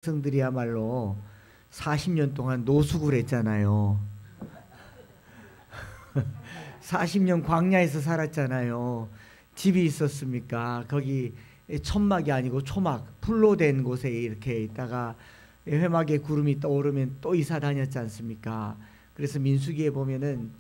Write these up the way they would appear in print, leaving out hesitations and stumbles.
백성들이야말로 40년 동안 노숙을 했잖아요. 40년 광야에서 살았잖아요. 집이 있었습니까? 거기 천막이 아니고 초막, 풀로 된 곳에 이렇게 있다가 회막에 구름이 떠오르면 또 이사 다녔지 않습니까? 그래서 민수기에 보면은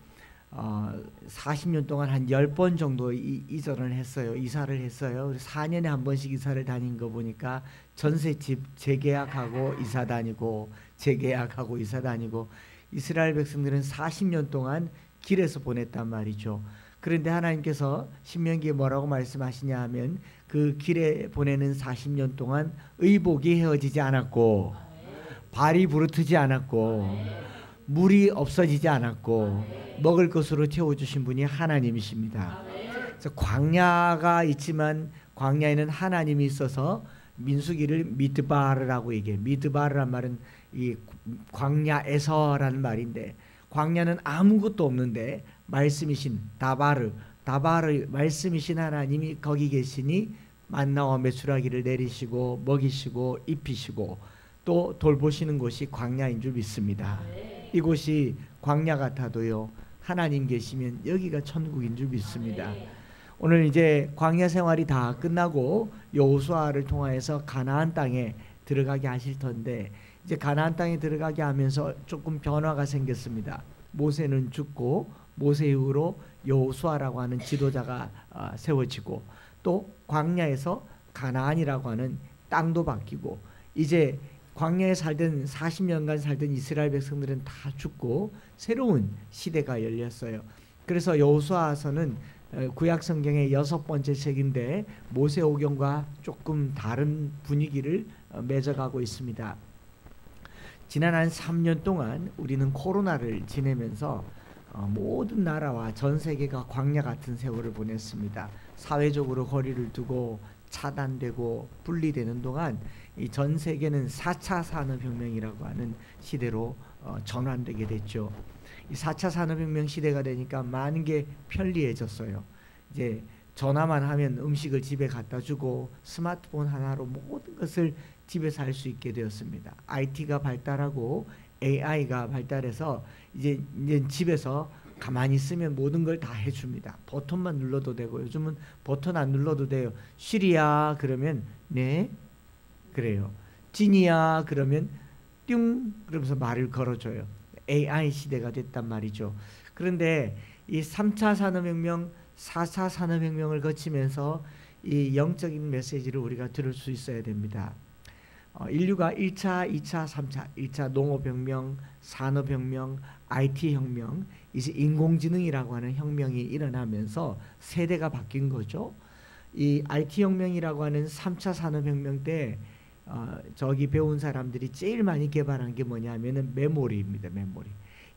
40년 동안 한 10번 정도 이전을 했어요. 이사를 했어요. 4년에 한 번씩 이사를 다닌 거 보니까 전셋집 재계약하고 이사 다니고 재계약하고 이사 다니고 이스라엘 백성들은 40년 동안 길에서 보냈단 말이죠. 그런데 하나님께서 신명기에 뭐라고 말씀하시냐 하면 그 길에 보내는 40년 동안 의복이 헤어지지 않았고 발이 부르트지 않았고 물이 없어지지 않았고 먹을 것으로 채워주신 분이 하나님이십니다. 그래서 광야가 있지만 광야에는 하나님이 있어서 민수기를 미드바르라고 얘기해요. 미드바르란 말은 이 광야에서라는 말인데 광야는 아무것도 없는데 말씀이신 다바르 말씀이신 하나님이 거기 계시니 만나와 메추라기를 내리시고 먹이시고 입히시고 또 돌보시는 곳이 광야인 줄 믿습니다. 이곳이 광야 같아도요 하나님 계시면 여기가 천국인 줄 믿습니다. 오늘 이제 광야 생활이 다 끝나고 여호수아를 통하여서 가나안 땅에 들어가게 하실 텐데 이제 가나안 땅에 들어가게 하면서 조금 변화가 생겼습니다. 모세는 죽고 모세 이후로 여호수아라고 하는 지도자가 세워지고 또 광야에서 가나안이라고 하는 땅도 바뀌고 이제 광야에 살던 40년간 살던 이스라엘 백성들은 다 죽고 새로운 시대가 열렸어요. 그래서 여호수아서는 구약 성경의 6번째 책인데 모세오경과 조금 다른 분위기를 맺어가고 있습니다. 지난 한 3년 동안 우리는 코로나를 지내면서 모든 나라와 전 세계가 광야 같은 세월을 보냈습니다. 사회적으로 거리를 두고 차단되고 분리되는 동안 이 전 세계는 4차 산업혁명이라고 하는 시대로 전환되게 됐죠. 이 4차 산업혁명 시대가 되니까 많은 게 편리해졌어요. 이제 전화만 하면 음식을 집에 갖다 주고 스마트폰 하나로 모든 것을 집에서 할 수 있게 되었습니다. IT가 발달하고 AI가 발달해서 이제 집에서 가만히 있으면 모든 걸 다 해줍니다. 버튼만 눌러도 되고 요즘은 버튼 안 눌러도 돼요. 시리야 그러면 네 그래요. 진이야 그러면 띵 그러면서 말을 걸어줘요. AI 시대가 됐단 말이죠. 그런데 이 3차 산업혁명, 4차 산업혁명을 거치면서 이 영적인 메시지를 우리가 들을 수 있어야 됩니다. 인류가 1차, 2차, 3차, 1차 농업혁명, 산업혁명, IT혁명, 이제 인공지능이라고 하는 혁명이 일어나면서 세대가 바뀐 거죠. 이 IT혁명이라고 하는 3차 산업혁명 때 저기 배운 사람들이 제일 많이 개발한 게 뭐냐면은 메모리입니다. 메모리.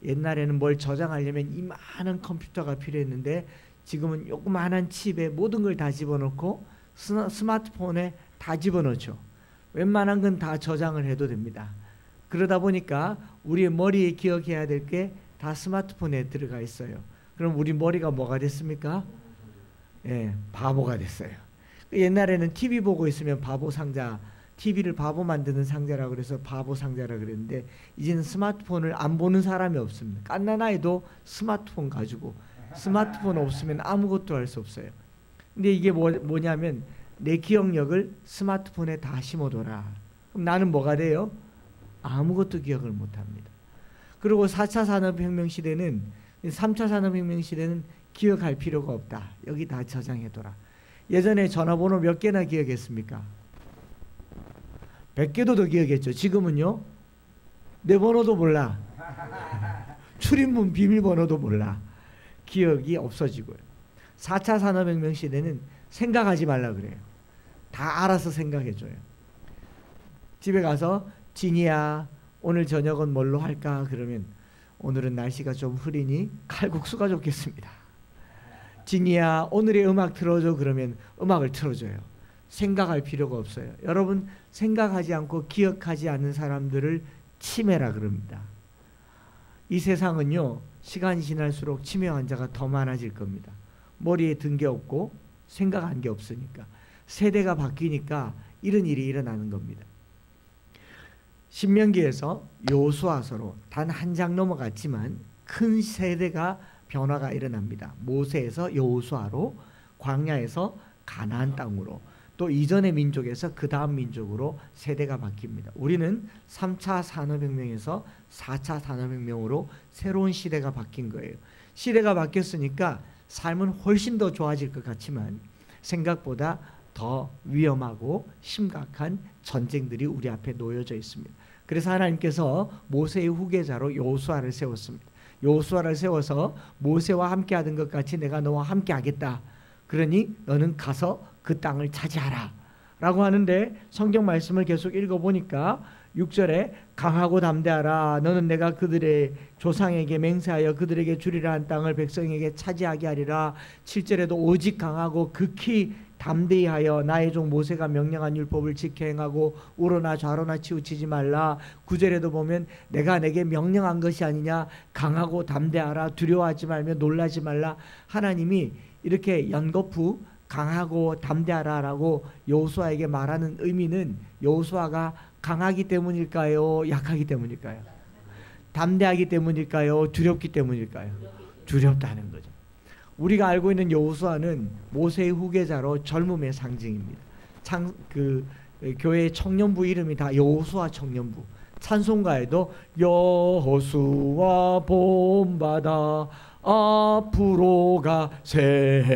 옛날에는 뭘 저장하려면 이만한 컴퓨터가 필요했는데 지금은 요만한 칩에 모든 걸 다 집어넣고 스마트폰에 다 집어넣죠. 웬만한 건 다 저장을 해도 됩니다. 그러다 보니까 우리의 머리에 기억해야 될 게 다 스마트폰에 들어가 있어요. 그럼 우리 머리가 뭐가 됐습니까? 예, 바보가 됐어요. 옛날에는 TV 보고 있으면 바보 상자, TV를 바보 만드는 상자라고 그래서 바보 상자라고 그랬는데 이제는 스마트폰을 안 보는 사람이 없습니다. 갓난아이도 스마트폰 가지고 스마트폰 없으면 아무것도 할 수 없어요. 근데 이게 뭐냐면 내 기억력을 스마트폰에 다 심어둬라. 그럼 나는 뭐가 돼요? 아무것도 기억을 못합니다. 그리고 4차 산업혁명 시대는 3차 산업혁명 시대는 기억할 필요가 없다. 여기 다 저장해둬라. 예전에 전화번호 몇 개나 기억했습니까? 100개도 더 기억했죠. 지금은요. 내 번호도 몰라. 출입문 비밀번호도 몰라. 기억이 없어지고요. 4차 산업혁명 시대는 생각하지 말라 그래요. 다 알아서 생각해줘요. 집에 가서 진이야 오늘 저녁은 뭘로 할까? 그러면 오늘은 날씨가 좀 흐리니 칼국수가 좋겠습니다. 진이야 오늘의 음악 틀어줘. 그러면 음악을 틀어줘요. 생각할 필요가 없어요. 여러분 생각하지 않고 기억하지 않는 사람들을 치매라 그럽니다. 이 세상은요 시간이 지날수록 치매 환자가 더 많아질 겁니다. 머리에 든 게 없고 생각한 게 없으니까 세대가 바뀌니까 이런 일이 일어나는 겁니다. 신명기에서 여호수아서로 단 한 장 넘어갔지만 큰 세대가 변화가 일어납니다. 모세에서 여호수아로, 광야에서 가나안 땅으로, 또 이전의 민족에서 그 다음 민족으로 세대가 바뀝니다. 우리는 3차 산업혁명에서 4차 산업혁명으로 새로운 시대가 바뀐 거예요. 시대가 바뀌었으니까 삶은 훨씬 더 좋아질 것 같지만 생각보다 더 위험하고 심각한 전쟁들이 우리 앞에 놓여져 있습니다. 그래서 하나님께서 모세의 후계자로 여호수아를 세웠습니다. 여호수아를 세워서 모세와 함께 하던 것 같이 내가 너와 함께 하겠다. 그러니 너는 가서 그 땅을 차지하라 라고 하는데, 성경 말씀을 계속 읽어보니까 6절에 강하고 담대하라. 너는 내가 그들의 조상에게 맹세하여 그들에게 주리라 한 땅을 백성에게 차지하게 하리라. 7절에도 오직 강하고 극히 담대히 하여 나의 종 모세가 명령한 율법을 지켜 행하고 우로나 좌로나 치우치지 말라. 9절에도 보면 내가 내게 명령한 것이 아니냐. 강하고 담대하라. 두려워하지 말며 놀라지 말라. 하나님이 이렇게 연거푸 강하고 담대하라라고 여호수아에게 말하는 의미는 여호수아가 강하기 때문일까요? 약하기 때문일까요? 담대하기 때문일까요? 두렵기 때문일까요? 두렵다는 거죠. 우리가 알고 있는 여호수아는 모세의 후계자로 젊음의 상징입니다. 교회의 청년부 이름이 다 여호수아 청년부. 찬송가에도 여호수아 본받아 앞으로 가세.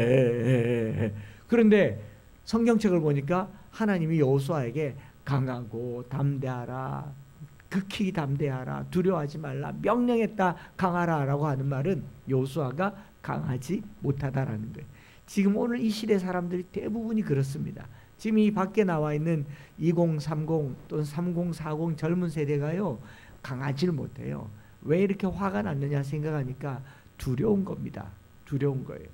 그런데 성경책을 보니까 하나님이 여호수아에게 강하고 담대하라, 극히 담대하라, 두려워하지 말라, 명령했다, 강하라 라고 하는 말은 여호수아가 강하지 못하다라는 거예요. 지금 오늘 이 시대 사람들이 대부분이 그렇습니다. 지금 이 밖에 나와 있는 2030 또는 3040 젊은 세대가요, 강하지를 못해요. 왜 이렇게 화가 났느냐 생각하니까 두려운 겁니다. 두려운 거예요.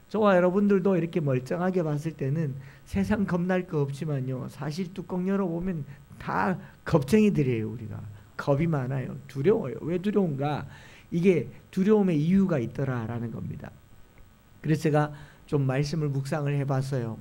저와 여러분들도 이렇게 멀쩡하게 봤을 때는 세상 겁날 거 없지만요, 사실 뚜껑 열어보면 다 겁쟁이들이에요. 우리가 겁이 많아요. 두려워요. 왜 두려운가? 이게 두려움의 이유가 있더라라는 겁니다. 그래서 제가 좀 말씀을 묵상을 해봤어요.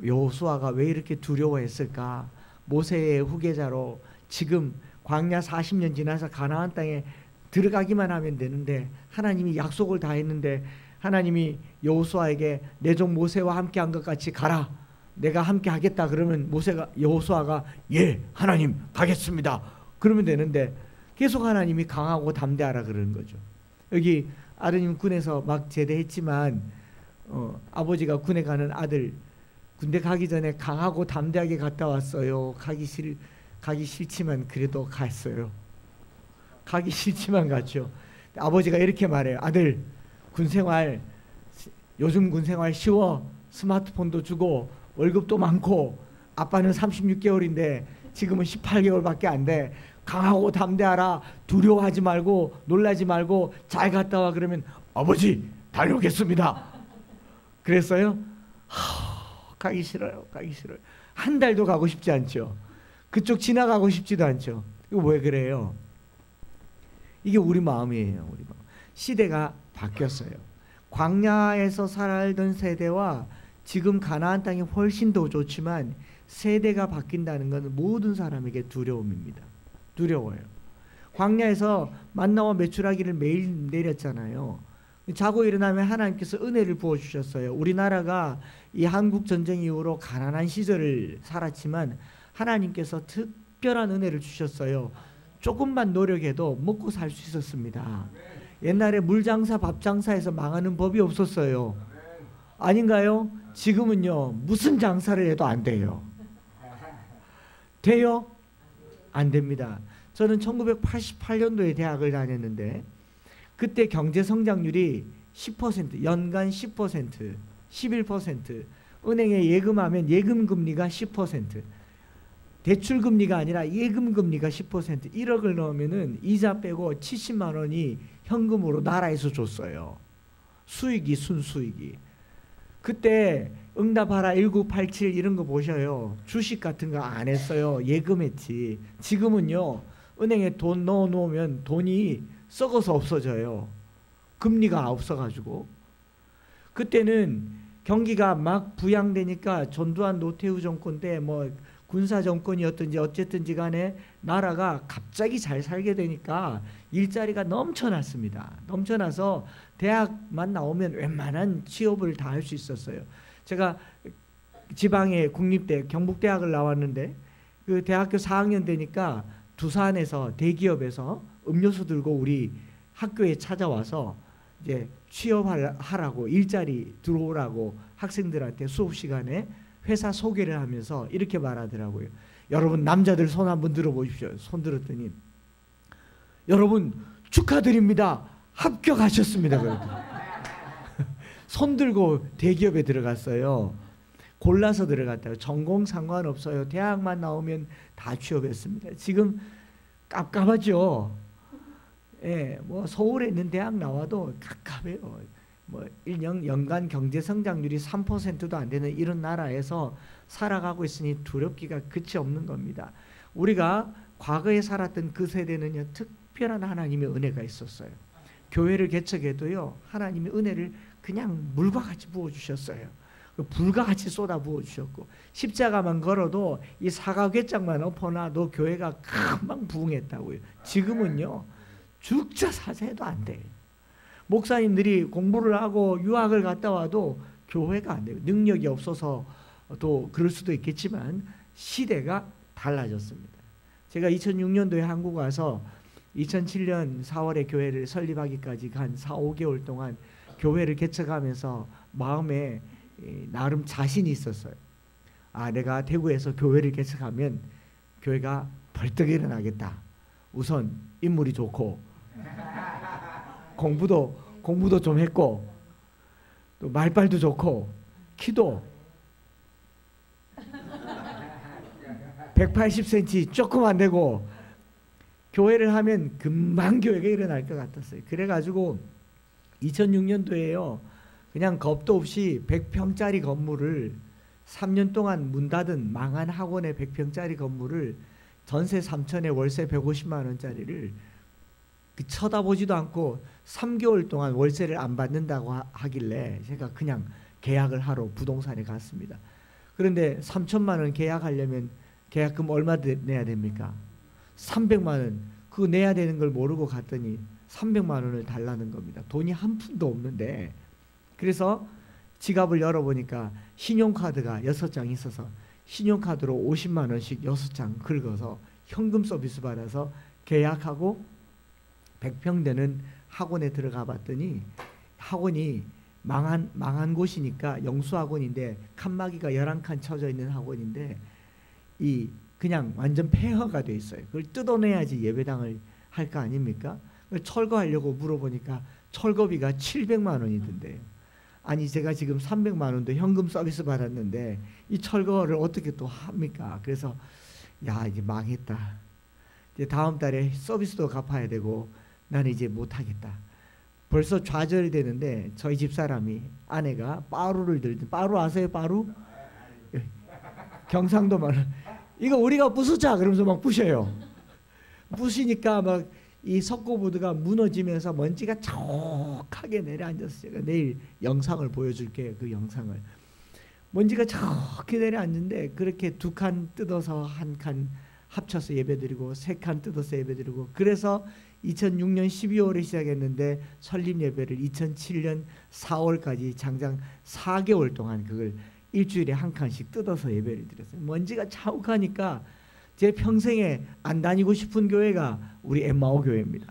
여호수아가 왜 이렇게 두려워했을까? 모세의 후계자로 지금 광야 40년 지나서 가나안 땅에 들어가기만 하면 되는데, 하나님이 약속을 다 했는데 하나님이 여호수아에게 내 종 모세와 함께 한 것 같이 가라, 내가 함께 하겠다 그러면 여호수아가 예 하나님 가겠습니다 그러면 되는데, 계속 하나님이 강하고 담대하라 그러는 거죠. 여기 아드님 군에서 막 제대했지만 아버지가 군에 가는 아들 군대 가기 전에 강하고 담대하게 갔다 왔어요. 가기 싫지만 그래도 갔어요. 가기 싫지만 갔죠. 아버지가 이렇게 말해요. 아들, 군생활 요즘 군생활 쉬워. 스마트폰도 주고 월급도 많고 아빠는 36개월인데 지금은 18개월밖에 안 돼. 강하고 담대하라. 두려워하지 말고 놀라지 말고 잘 갔다 와. 그러면 아버지 다녀오겠습니다. 그랬어요? 가기 싫어요. 가기 싫어요. 한 달도 가고 싶지 않죠. 그쪽 지나가고 싶지도 않죠. 이거 왜 그래요? 이게 우리 마음이에요. 우리 마음. 시대가 바뀌었어요. 광야에서 살던 세대와 지금 가나안 땅이 훨씬 더 좋지만 세대가 바뀐다는 것은 모든 사람에게 두려움입니다. 두려워요. 광야에서 만나와 메추라기를 매일 내렸잖아요. 자고 일어나면 하나님께서 은혜를 부어주셨어요. 우리나라가 이 한국 전쟁 이후로 가난한 시절을 살았지만 하나님께서 특별한 은혜를 주셨어요. 조금만 노력해도 먹고 살 수 있었습니다. 옛날에 물장사 밥장사에서 망하는 법이 없었어요. 아닌가요? 지금은요 무슨 장사를 해도 안 돼요. 돼요? 안 됩니다. 저는 1988년도에 대학을 다녔는데 그때 경제 성장률이 10%, 연간 10%, 11%, 은행에 예금하면 예금 금리가 10%, 대출 금리가 아니라 예금 금리가 10%, 1억을 넣으면은 이자 빼고 70만 원이 현금으로 나라에서 줬어요. 수익이 순수익이. 그때 응답하라 1987 이런 거 보셔요. 주식 같은 거 안 했어요. 예금했지. 지금은요 은행에 돈 넣어 놓으면 돈이 썩어서 없어져요. 금리가 없어가지고. 그때는 경기가 막 부양되니까 전두환 노태우 정권 때 뭐 군사 정권이었든지 어쨌든지 간에 나라가 갑자기 잘 살게 되니까 일자리가 넘쳐났습니다. 넘쳐나서 대학만 나오면 웬만한 취업을 다 할 수 있었어요. 제가 지방의 국립대 경북대학을 나왔는데 그 대학교 4학년 되니까 두산에서 대기업에서 음료수 들고 우리 학교에 찾아와서 이제 취업하라고 일자리 들어오라고 학생들한테 수업 시간에 회사 소개를 하면서 이렇게 말하더라고요. 여러분 남자들 손 한번 들어보십시오. 손 들었더니 여러분 축하드립니다. 합격하셨습니다. 손 들고 대기업에 들어갔어요. 골라서 들어갔다고. 전공 상관없어요. 대학만 나오면 다 취업했습니다. 지금 깝깝하죠. 예, 뭐 서울에 있는 대학 나와도 깝깝해요. 뭐 연간 경제 성장률이 3%도 안 되는 이런 나라에서 살아가고 있으니 두렵기가 끝이 없는 겁니다. 우리가 과거에 살았던 그 세대는요, 특별한 하나님의 은혜가 있었어요. 교회를 개척해도요, 하나님의 은혜를 그냥 물과 같이 부어주셨어요. 불과 같이 쏟아 부어주셨고, 십자가만 걸어도 이 사과궤장만 엎어놔도 교회가 금방 부흥했다고요. 지금은요, 죽자 사세도 안 돼요. 목사님들이 공부를 하고 유학을 갔다 와도 교회가 안 돼요. 능력이 없어서 또 그럴 수도 있겠지만 시대가 달라졌습니다. 제가 2006년도에 한국 와서 2007년 4월에 교회를 설립하기까지 한 4, 5개월 동안 교회를 개척하면서 마음에 나름 자신이 있었어요. 아, 내가 대구에서 교회를 개척하면 교회가 벌떡 일어나겠다. 우선 인물이 좋고 공부도 좀 했고 또 말빨도 좋고 키도 180cm 조금 안 되고 교회를 하면 금방 교회가 일어날 것 같았어요. 그래가지고 2006년도에요. 그냥 겁도 없이 100평짜리 건물을 3년 동안 문 닫은 망한 학원의 100평짜리 건물을 전세 3천에 월세 150만 원짜리를 쳐다보지도 않고 3개월 동안 월세를 안 받는다고 하길래 제가 그냥 계약을 하러 부동산에 갔습니다. 그런데 3천만 원 계약하려면 계약금 얼마 내야 됩니까? 300만 원. 그거 내야 되는 걸 모르고 갔더니 300만 원을 달라는 겁니다. 돈이 한 푼도 없는데. 그래서 지갑을 열어보니까 신용카드가 6장 있어서 신용카드로 50만 원씩 6장 긁어서 현금 서비스 받아서 계약하고 100평 되는 학원에 들어가 봤더니 학원이 망한 곳이니까 영수학원인데 칸막이가 11칸 쳐져 있는 학원인데 이 그냥 완전 폐허가 돼 있어요. 그걸 뜯어내야지 예배당을 할 거 아닙니까? 그걸 철거하려고 물어보니까 철거비가 700만 원이 든대요. 아니 제가 지금 300만 원도 현금 서비스 받았는데 이 철거를 어떻게 또 합니까? 그래서 야 이제 망했다. 이제 다음 달에 서비스도 갚아야 되고 나는 이제 못하겠다. 벌써 좌절이 되는데 저희 집사람이 아내가 빠루를 들든 빠루 아세요? 빠루? 경상도 말 이거 우리가 부수자 그러면서 막 부셔요. 부시니까 막 이 석고보드가 무너지면서 먼지가 촉하게 내려앉았어요. 제가 내일 영상을 보여줄게요. 그 영상을. 먼지가 촉하게 내려앉는데 그렇게 2칸 뜯어서 1칸 합쳐서 예배드리고 3칸 뜯어서 예배드리고 그래서 2006년 12월에 시작했는데 설립 예배를 2007년 4월까지 장장 4개월 동안 그걸 일주일에 1칸씩 뜯어서 예배를 드렸어요. 먼지가 자욱하니까 제 평생에 안 다니고 싶은 교회가 우리 엠마오 교회입니다.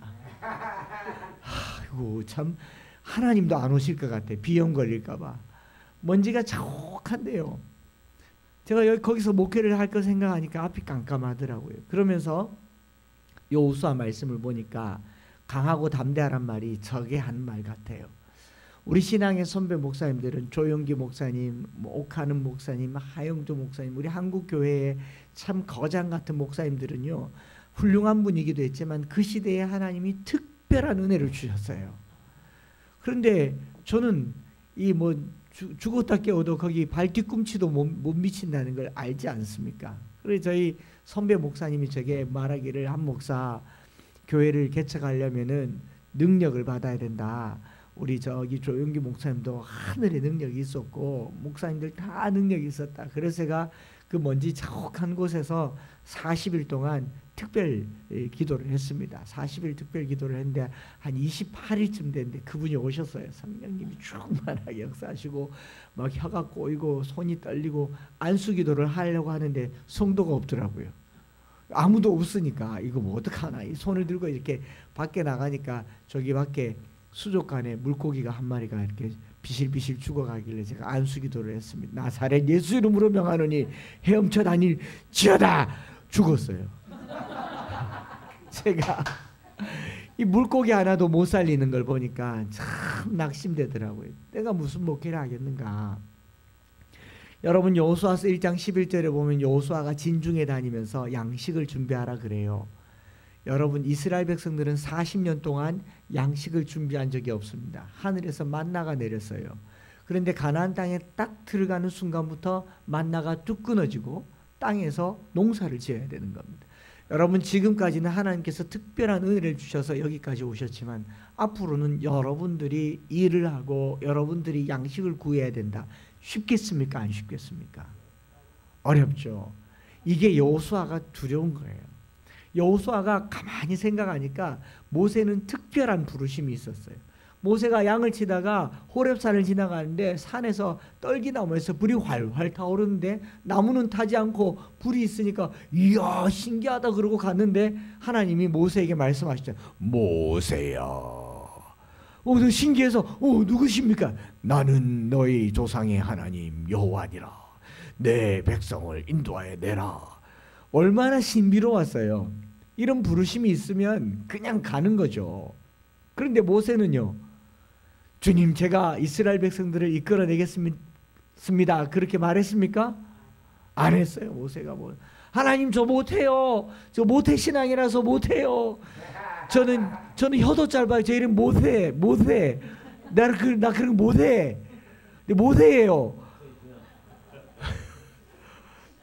아이고 참 하나님도 안 오실 것 같아. 비염 걸릴까 봐. 먼지가 자욱한데요. 제가 거기서 목회를 할 거 생각하니까 앞이 깜깜하더라고요. 그러면서 여호수아 말씀을 보니까 강하고 담대하란 말이 적에 한 말 같아요. 우리 신앙의 선배 목사님들은 조용기 목사님, 옥하는 목사님, 하영조 목사님, 우리 한국 교회의 참 거장 같은 목사님들은요 훌륭한 분이기도 했지만 그 시대에 하나님이 특별한 은혜를 주셨어요. 그런데 저는 이 뭐 죽었다 깨워도 거기 발 뒤꿈치도 못 미친다는 걸 알지 않습니까? 그래서 저희 선배 목사님이 제게 말하기를 한 목사 교회를 개척하려면은 능력을 받아야 된다. 우리 저기 조용기 목사님도 하늘의 능력이 있었고 목사님들 다 능력이 있었다. 그래서 제가 그 먼지 자욱한 곳에서 40일 동안 특별 기도를 했습니다. 40일 특별 기도를 했는데 한 28일쯤 됐는데 그분이 오셨어요. 성령님이 충만하게 역사하시고 막 혀가 꼬이고 손이 떨리고 안수 기도를 하려고 하는데 성도가 없더라고요. 아무도 없으니까 이거 뭐 어떡하나, 이 손을 들고 이렇게 밖에 나가니까 저기 밖에 수족관에 물고기가 한 마리가 이렇게 비실비실 죽어가길래 제가 안수 기도를 했습니다. 나사렛 예수 이름으로 명하노니 헤엄쳐 다닐지어다. 죽었어요. 제가 이 물고기 하나도 못 살리는 걸 보니까 참 낙심되더라고요. 내가 무슨 목회를 하겠는가. 여러분, 여호수아서 1장 11절에 보면 여호수아가 진중에 다니면서 양식을 준비하라 그래요. 여러분, 이스라엘 백성들은 40년 동안 양식을 준비한 적이 없습니다. 하늘에서 만나가 내렸어요. 그런데 가나안 땅에 딱 들어가는 순간부터 만나가 뚝 끊어지고 땅에서 농사를 지어야 되는 겁니다. 여러분, 지금까지는 하나님께서 특별한 은혜를 주셔서 여기까지 오셨지만 앞으로는 여러분들이 일을 하고 여러분들이 양식을 구해야 된다. 쉽겠습니까? 안 쉽겠습니까? 어렵죠. 이게 여호수아가 두려운 거예요. 여호수아가 가만히 생각하니까 모세는 특별한 부르심이 있었어요. 모세가 양을 치다가 호렙산을 지나가는데 산에서 떨기나무에서 불이 활활 타오르는데 나무는 타지 않고 불이 있으니까 이야 신기하다 그러고 갔는데 하나님이 모세에게 말씀하시죠. 모세야. 신기해서 누구십니까? 나는 너희 조상의 하나님 여호와니라. 내 백성을 인도하여 내라. 얼마나 신비로웠어요. 이런 부르심이 있으면 그냥 가는 거죠. 그런데 모세는요, 주님 제가 이스라엘 백성들을 이끌어내겠습니다 그렇게 말했습니까? 안 했어요. 모세가 하나님 저 못해요. 저 모태 신앙이라서 못해요. 저는 혀도 짧아요. 제 이름 모세. 나 그런 거 못해. 모세예요.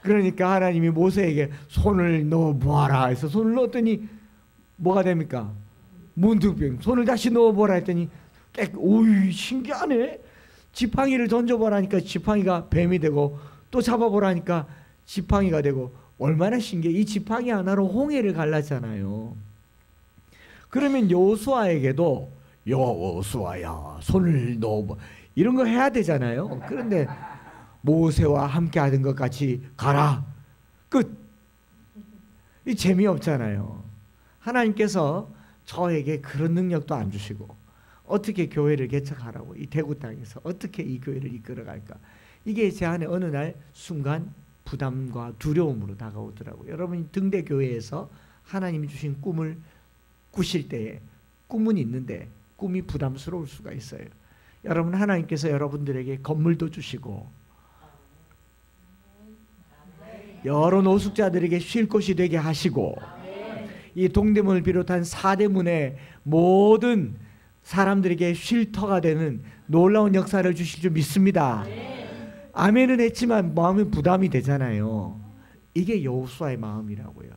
그러니까 하나님이 모세에게 손을 넣어보아라 해서 손을 넣었더니 뭐가 됩니까? 문둥병. 손을 다시 넣어보라 했더니 오이 신기하네. 지팡이를 던져보라니까 지팡이가 뱀이 되고 또 잡아보라니까 지팡이가 되고 얼마나 신기해. 이 지팡이 하나로 홍해를 갈랐잖아요. 그러면 여호수아에게도 여호수아야 손을 넣어봐 이런 거 해야 되잖아요. 그런데 모세와 함께 하던 것 같이 가라. 끝. 이 재미없잖아요. 하나님께서 저에게 그런 능력도 안 주시고 어떻게 교회를 개척하라고 이 대구 땅에서 어떻게 이 교회를 이끌어갈까. 이게 제 안에 어느 날 순간 부담과 두려움으로 다가오더라고요. 여러분이 등대교회에서 하나님이 주신 꿈을 꾸실 때에 꿈은 있는데 꿈이 부담스러울 수가 있어요. 여러분, 하나님께서 여러분들에게 건물도 주시고 여러 노숙자들에게 쉴 곳이 되게 하시고 이 동대문을 비롯한 4대문의 모든 사람들에게 쉴터가 되는 놀라운 역사를 주실 줄 믿습니다. 아멘은 했지만 마음에 부담이 되잖아요. 이게 여호수아의 마음이라고요.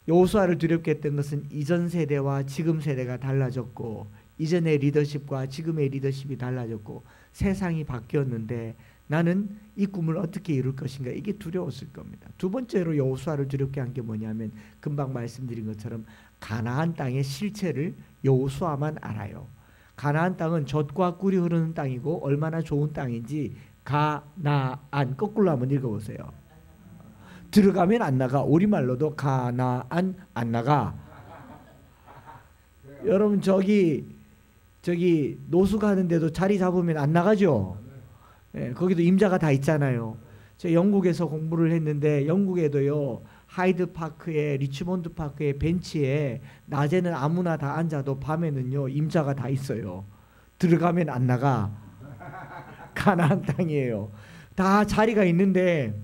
여호수아를 두렵게 했던 것은 이전 세대와 지금 세대가 달라졌고 이전의 리더십과 지금의 리더십이 달라졌고 세상이 바뀌었는데 나는 이 꿈을 어떻게 이룰 것인가, 이게 두려웠을 겁니다. 두 번째로 여호수아를 두렵게 한 게 뭐냐면 금방 말씀드린 것처럼 가나안 땅의 실체를 여호수아만 알아요. 가나안 땅은 젖과 꿀이 흐르는 땅이고 얼마나 좋은 땅인지 가나안 거꾸로 한번 읽어보세요. 들어가면 안 나가. 우리말로도 가나안 안 나가. 여러분 저기 노숙하는데도 자리 잡으면 안 나가죠. 예, 거기도 임자가 다 있잖아요. 제가 영국에서 공부를 했는데 영국에도요 하이드 파크에 리치몬드 파크의 벤치에 낮에는 아무나 다 앉아도 밤에는요 임자가 다 있어요. 들어가면 안 나가. 가나안 땅이에요. 다 자리가 있는데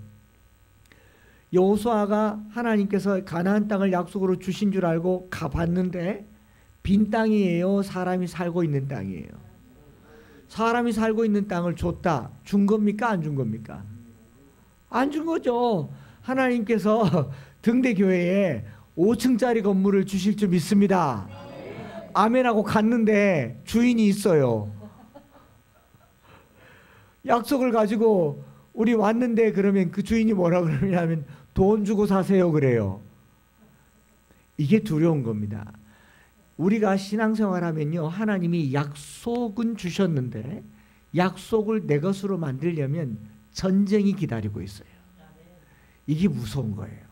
여호수아가 하나님께서 가나안 땅을 약속으로 주신 줄 알고 가봤는데 빈 땅이에요? 사람이 살고 있는 땅이에요? 사람이 살고 있는 땅을 줬다. 준 겁니까? 안 준 겁니까? 안 준 거죠. 하나님께서 등대교회에 5층짜리 건물을 주실 줄 믿습니다. 아멘하고 갔는데 주인이 있어요. 약속을 가지고 우리 왔는데 그러면 그 주인이 뭐라 그러냐면 돈 주고 사세요 그래요. 이게 두려운 겁니다. 우리가 신앙생활 하면요, 하나님이 약속은 주셨는데 약속을 내 것으로 만들려면 전쟁이 기다리고 있어요. 이게 무서운 거예요.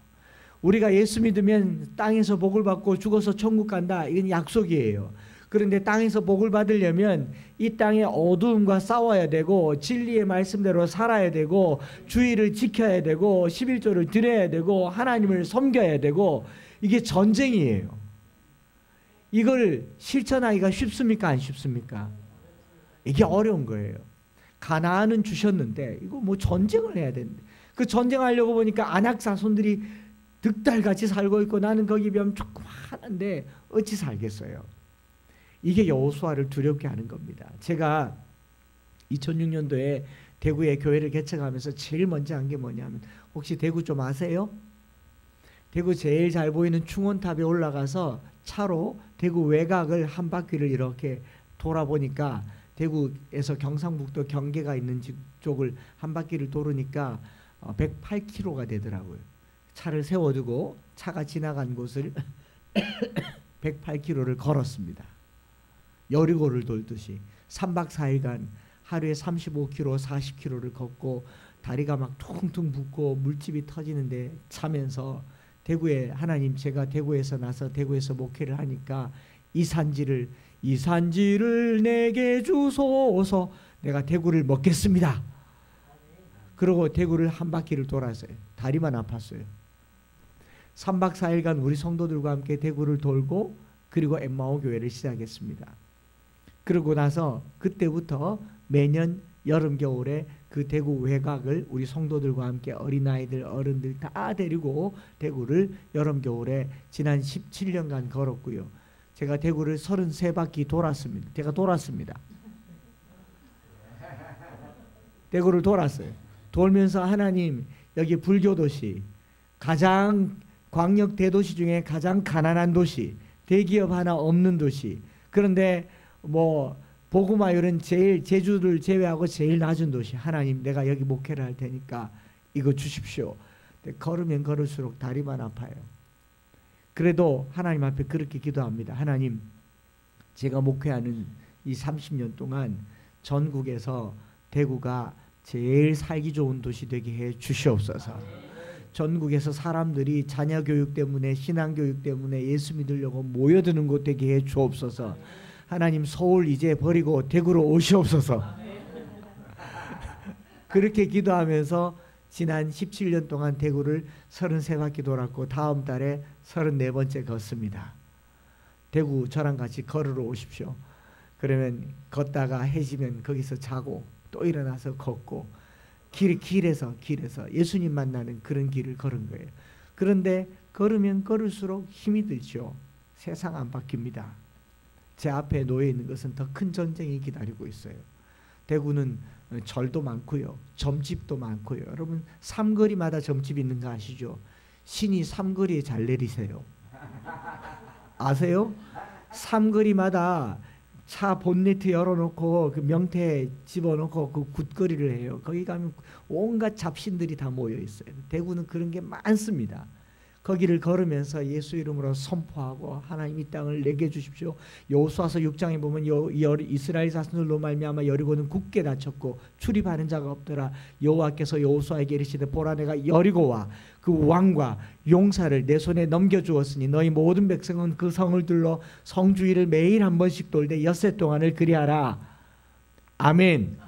우리가 예수 믿으면 땅에서 복을 받고 죽어서 천국 간다, 이건 약속이에요. 그런데 땅에서 복을 받으려면 이 땅의 어두움과 싸워야 되고 진리의 말씀대로 살아야 되고 주의를 지켜야 되고 11조를 드려야 되고 하나님을 섬겨야 되고, 이게 전쟁이에요. 이걸 실천하기가 쉽습니까? 안 쉽습니까? 이게 어려운 거예요. 가나안은 주셨는데 이거 뭐 전쟁을 해야 되는데, 그 전쟁하려고 보니까 안악 자손들이 득달같이 살고 있고 나는 거기 비하면 조그마한데 어찌 살겠어요. 이게 여호수아를 두렵게 하는 겁니다. 제가 2006년도에 대구에 교회를 개척하면서 제일 먼저 한 게 뭐냐면, 혹시 대구 좀 아세요? 대구 제일 잘 보이는 충원탑에 올라가서 차로 대구 외곽을 한 바퀴를 이렇게 돌아보니까 대구에서 경상북도 경계가 있는 쪽을 한 바퀴를 돌으니까 108km가 되더라고요. 차를 세워두고 차가 지나간 곳을 108km를 걸었습니다. 여리고를 돌듯이 3박 4일간 하루에 35km, 40km를 걷고 다리가 막 퉁퉁 붓고 물집이 터지는데 차면서 대구에, 하나님 제가 대구에서 나서 대구에서 목회를 하니까 이 산지를 내게 주소서, 내가 대구를 먹겠습니다. 그리고 대구를 한 바퀴를 돌았어요. 다리만 아팠어요. 3박 4일간 우리 성도들과 함께 대구를 돌고 그리고 엠마오 교회를 시작했습니다. 그러고 나서 그때부터 매년 여름 겨울에 그 대구 외곽을 우리 성도들과 함께 어린아이들 어른들 다 데리고 대구를 여름 겨울에 지난 17년간 걸었고요. 제가 대구를 33바퀴 돌았습니다. 제가 돌았습니다. 대구를 돌았어요. 돌면서 하나님, 여기 불교도시, 가장 광역 대도시 중에 가장 가난한 도시, 대기업 하나 없는 도시, 그런데 뭐 복음화율은 제일, 제주를 제외하고 제일 낮은 도시, 하나님 내가 여기 목회를 할 테니까 이거 주십시오. 걸으면 걸을수록 다리만 아파요. 그래도 하나님 앞에 그렇게 기도합니다. 하나님, 제가 목회하는 이 30년 동안 전국에서 대구가 제일 살기 좋은 도시 되게 해 주시옵소서. 전국에서 사람들이 자녀 교육 때문에, 신앙 교육 때문에 예수 믿으려고 모여드는 곳 되게 해 주옵소서. 하나님, 서울 이제 버리고 대구로 오시옵소서. 그렇게 기도하면서 지난 17년 동안 대구를 33바퀴 돌았고 다음 달에 34번째 걷습니다. 대구 저랑 같이 걸으러 오십시오. 그러면 걷다가 해지면 거기서 자고 또 일어나서 걷고, 길에서 예수님 만나는 그런 길을 걸은 거예요. 그런데 걸으면 걸을수록 힘이 들죠. 세상 안 바뀝니다. 제 앞에 놓여 있는 것은 더 큰 전쟁이 기다리고 있어요. 대구는 절도 많고요, 점집도 많고요. 여러분, 삼거리마다 점집이 있는 거 아시죠? 신이 삼거리에 잘 내리세요. 아세요? 삼거리마다 차 본네트 열어놓고 그 명태 집어넣고 그 굿거리를 해요. 거기 가면 온갖 잡신들이 다 모여 있어요. 대구는 그런 게 많습니다. 거기를 걸으면서 예수 이름으로 선포하고, 하나님 이 땅을 내게 주십시오. 여호수아서 6장에 보면 이스라엘 자손들로 말미암아 여리고는 굳게 닫혔고 출입하는 자가 없더라. 여호와께서 여호수아에게 이르시되, 보라 내가 여리고와 그 왕과 용사를 내 손에 넘겨주었으니 너희 모든 백성은 그 성을 둘러 성주위를 매일 한 번씩 돌되 엿새 동안을 그리하라. 아멘.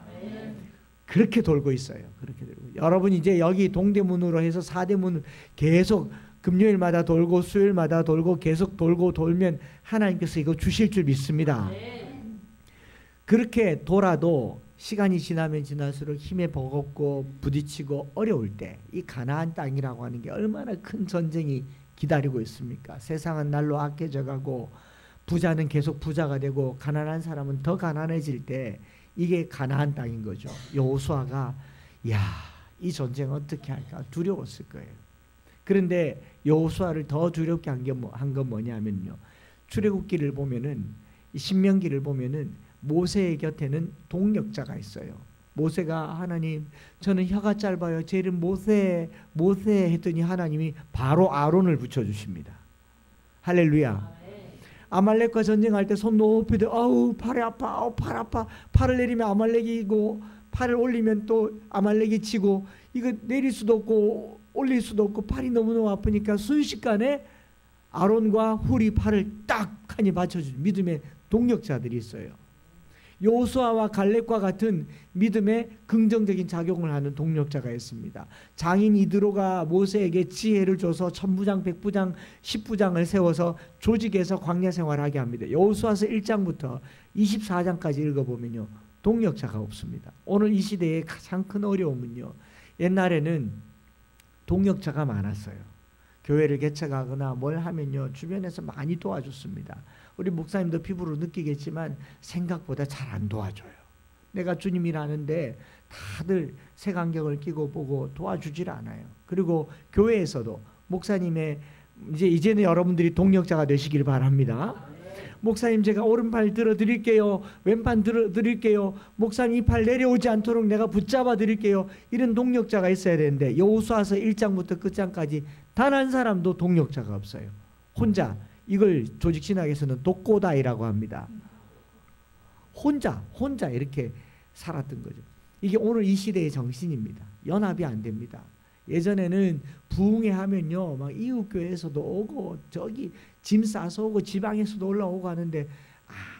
그렇게 돌고 있어요. 그렇게 돌고. 여러분, 이제 여기 동대문으로 해서 사대문을 계속 금요일마다 돌고 수요일마다 돌고 계속 돌고 돌면 하나님께서 이거 주실 줄 믿습니다. 그렇게 돌아도 시간이 지나면 지날수록 힘에 버겁고 부딪히고 어려울 때 이 가나안 땅이라고 하는 게 얼마나 큰 전쟁이 기다리고 있습니까? 세상은 날로 악해져 가고 부자는 계속 부자가 되고 가난한 사람은 더 가난해질 때 이게 가나안 땅인 거죠. 여호수아가 이 전쟁 어떻게 할까 두려웠을 거예요. 그런데 여호수아를 더 두렵게 한 건 뭐냐면요, 출애굽기를 보면은, 신명기를 보면은 모세의 곁에는 동력자가 있어요. 모세가 하나님 저는 혀가 짧아요. 제 이름 모세 했더니 하나님이 바로 아론을 붙여주십니다. 할렐루야. 아말렉과 전쟁할 때 손 높이 들어 아우 팔이 아파 아우 팔 아파 팔을 내리면 아말렉이고 팔을 올리면 또 아말렉이 치고 이거 내릴 수도 없고 올릴 수도 없고 팔이 너무너무 아프니까 순식간에 아론과 훌이 팔을 딱 하니 받쳐주는 믿음의 동력자들이 있어요. 여호수아와 갈렙과 같은 믿음의 긍정적인 작용을 하는 동력자가 있습니다. 장인 이드로가 모세에게 지혜를 줘서 천부장, 백부장, 십부장을 세워서 조직에서 광야 생활하게 합니다. 여호수아서 1장부터 24장까지 읽어보면요, 동력자가 없습니다. 오늘 이 시대의 가장 큰 어려움은요, 옛날에는 동력자가 많았어요. 교회를 개척하거나 뭘 하면요, 주변에서 많이 도와줬습니다. 우리 목사님도 피부로 느끼겠지만 생각보다 잘 안 도와줘요. 내가 주님이라는데 다들 색안경을 끼고 보고 도와주질 않아요. 그리고 교회에서도 목사님의 이제는 여러분들이 동력자가 되시길 바랍니다. 목사님 제가 오른팔 들어 드릴게요. 왼팔 들어 드릴게요. 목사님 이 팔 내려오지 않도록 내가 붙잡아 드릴게요. 이런 동력자가 있어야 되는데 여호수아서 1장부터 끝장까지 단 한 사람도 동력자가 없어요. 혼자. 이걸 조직신학에서는 독고다이라고 합니다. 혼자 이렇게 살았던 거죠. 이게 오늘 이 시대의 정신입니다. 연합이 안 됩니다. 예전에는 부흥회 하면요, 막 이웃교회에서도 오고 저기 짐 싸서 오고 지방에서도 올라오고 하는데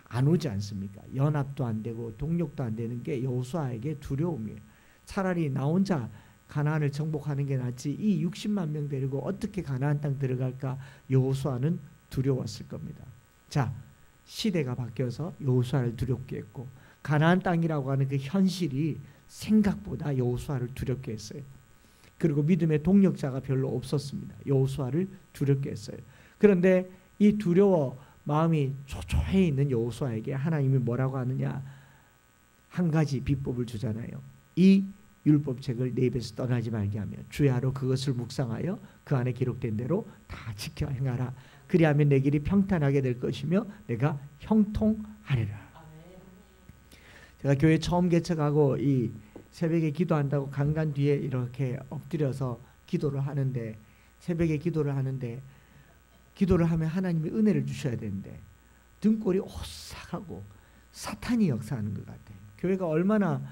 안 오지 않습니까? 연합도 안 되고 동력도 안 되는 게 여호수아에게 두려움이에요. 차라리 나 혼자 가나안을 정복하는 게 낫지 이 60만 명 데리고 어떻게 가나안 땅 들어갈까? 여호수아는 두려웠을 겁니다. 자, 시대가 바뀌어서 여호수아를 두렵게 했고 가나안 땅이라고 하는 그 현실이 생각보다 여호수아를 두렵게 했어요. 그리고 믿음의 동력자가 별로 없었습니다. 여호수아를 두렵게 했어요. 그런데 이 두려워 마음이 초조해 있는 여호수아에게 하나님이 뭐라고 하느냐, 한 가지 비법을 주잖아요. 이 율법책을 내 입에서 떠나지 말게 하며 주야로 그것을 묵상하여 그 안에 기록된 대로 다 지켜 행하라. 그리하면 내 길이 평탄하게 될 것이며 내가 형통하리라. 제가 교회 처음 개척하고 이 새벽에 기도한다고 강단 뒤에 이렇게 엎드려서 기도를 하는데, 새벽에 기도를 하는데 기도를 하면 하나님이 은혜를 주셔야 되는데 등골이 오싹하고 사탄이 역사하는 것 같아요. 교회가 얼마나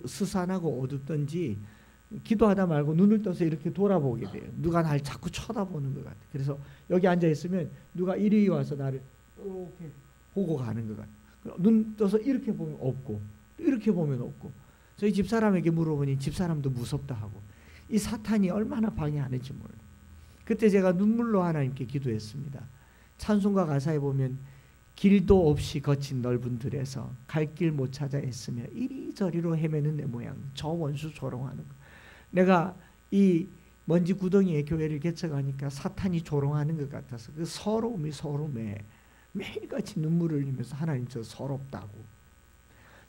스산하고 어둡던지 기도하다 말고 눈을 떠서 이렇게 돌아보게 돼요. 누가 날 자꾸 쳐다보는 것 같아요. 그래서 여기 앉아 있으면 누가 이리 와서 나를 이렇게 보고 가는 것 같아요. 눈 떠서 이렇게 보면 없고 이렇게 보면 없고. 저희 집사람에게 물어보니 집사람도 무섭다 하고. 이 사탄이 얼마나 방해하는지 몰라요. 그때 제가 눈물로 하나님께 기도했습니다. 찬송가 가사에 보면 길도 없이 거친 넓은 들에서 갈 길 못 찾아 애쓰며 이리저리로 헤매는 내 모양, 저 원수 조롱하는 거. 내가 이 먼지 구덩이에 교회를 개척하니까 사탄이 조롱하는 것 같아서 그 서러움이 서러움에 매일같이 눈물을 흘리면서 하나님 저 서럽다고.